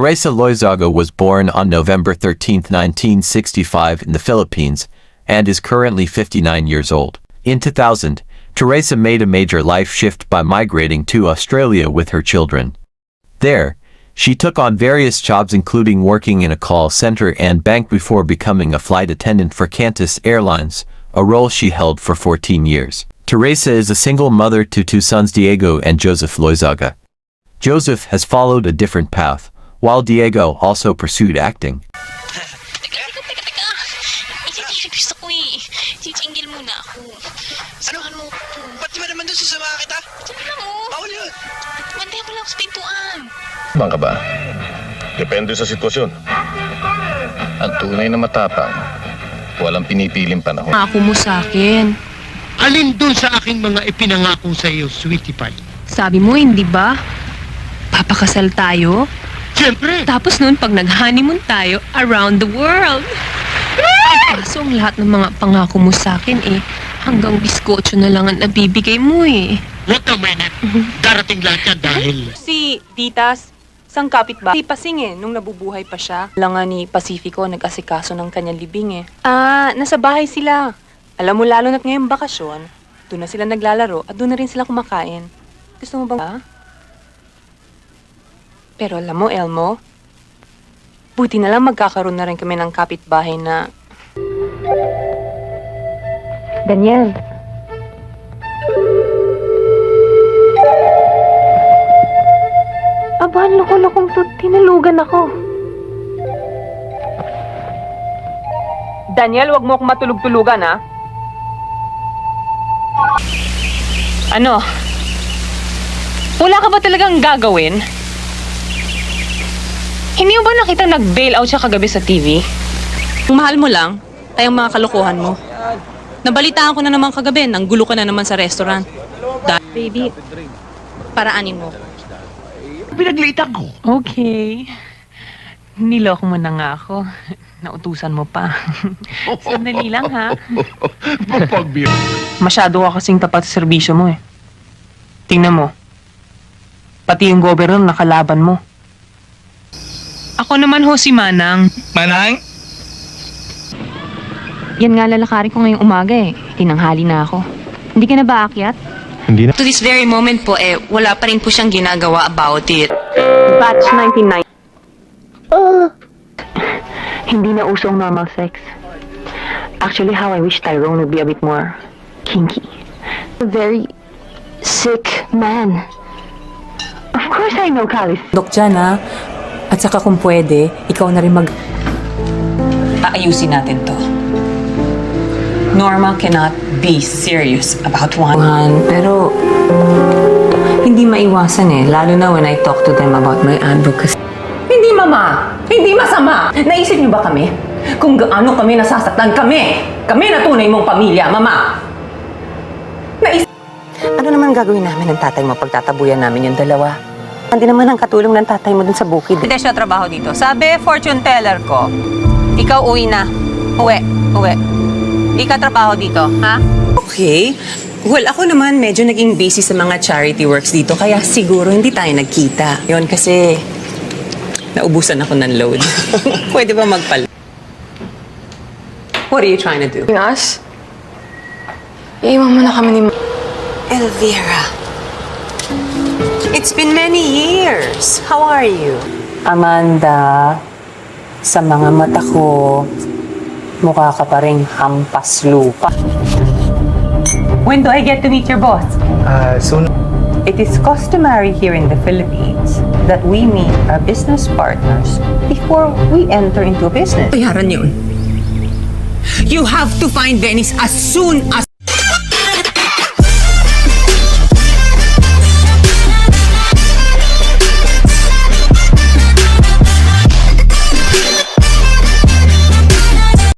Teresa Loizaga was born on November 13, 1965 in the Philippines and is currently 59 years old. In 2000, Teresa made a major life shift by migrating to Australia with her children. There, she took on various jobs including working in a call center and bank before becoming a flight attendant for Qantas Airlines, a role she held for 14 years. Teresa is a single mother to two sons, Diego and Joseph Loizaga. Joseph has followed a different path, while Diego also pursued acting. Teka. Gusto ko eh. Titinggil muna ako. Samahan mo ako. Ba't di ba naman doon sasama kita? Diyan lang mo. Bawal yun. Bantayan mo lang ako sa pintuan. Bang ka ba? Depende sa sitwasyon. Ang tunay na matapang, walang pinipiling panahon. Ako mo sa akin. Alin dun sa aking mga ipinangako sa iyo, sweetie pie? Sabi mo, hindi ba? Papakasal tayo? Siyempre! Tapos noon, pag nag-honeymoon tayo, around the world. Kaso ang lahat ng mga pangako mo sa akin hanggang biskotso na lang ang nabibigay mo What a minute! Darating lahat yan dahil... Si Ditas, isang kapitbahay. Si Pasing nung nabubuhay pa siya. Langan ni Pacifico nag-asikaso ng kanyang libing nasa bahay sila. Alam mo, lalo na't ngayong bakasyon, doon na sila naglalaro at doon na rin sila kumakain. Gusto mo bang... Pero alam mo, Elmo, buti na lang magkakaroon na rin kami ng kapitbahay na... Daniel. Aba, loko-lokong to. Tinalugan ako. Daniel, wag mo akong matulog-tulugan, ha? Ano? Wala ka ba talagang gagawin? Hindi mo ba nakita nag-bail out siya kagabi sa TV? Kung mahal mo lang, tayong mga kalokohan mo. Nabalitaan ko na naman kagabi, nang gulo ka na naman sa restaurant. Baby, paraanin mo. Pinaglitan ko. Okay. Niloko mo na nga ako. Nautusan mo pa. Sandali lang, ha? Mapagbiro. Masyado ka kasing tapat sa serbisyo mo Tingnan mo. Pati yung gobernador nakalaban mo. Ako naman ho si Manang. Manang? Yan nga lalakarin ko ngayong umaga Tinanghali na ako. Hindi ka na ba aakyat? To this very moment po, wala pa rin po siyang ginagawa about it. Batch 99. Hindi na usong normal sex. Actually, how I wish Tyrone would be a bit more kinky. A very sick man. Of course I know, Callis. Dok dyan, ha? At saka kung pwede, ikaw na rin aayusin natin to. Norma cannot be serious about one. Pero, hindi maiwasan lalo na when I talk to them about my advocacy. Hindi, Mama! Hindi masama! Naisip niyo ba kami? Kung gaano kami nasasaktan kami! Kami na tunay mong pamilya, Mama! Ano naman gagawin namin ng tatay mo pag tatabuyan namin yung dalawa? Hindi naman ang katulong ng tatay mo dun sa bukid. Hindi siya trabaho dito. Sabi, fortune teller ko, ikaw uwi na. Uwi. Ikaw trabaho dito, ha? Okay. Well, ako naman medyo naging busy sa mga charity works dito, kaya siguro hindi tayo nagkita. Yon kasi naubusan ako ng load. Pwede ba magpal? What are you trying to do? Us? Iiwan mo na kami ni Elvira. It's been many years. How are you? Amanda, sa mga mata ko, mukha ka pa rin hampas lupa. When do I get to meet your boss? Soon. It is customary here in the Philippines that we meet our business partners before we enter into business. Bayaran yun. You have to find Venice as soon as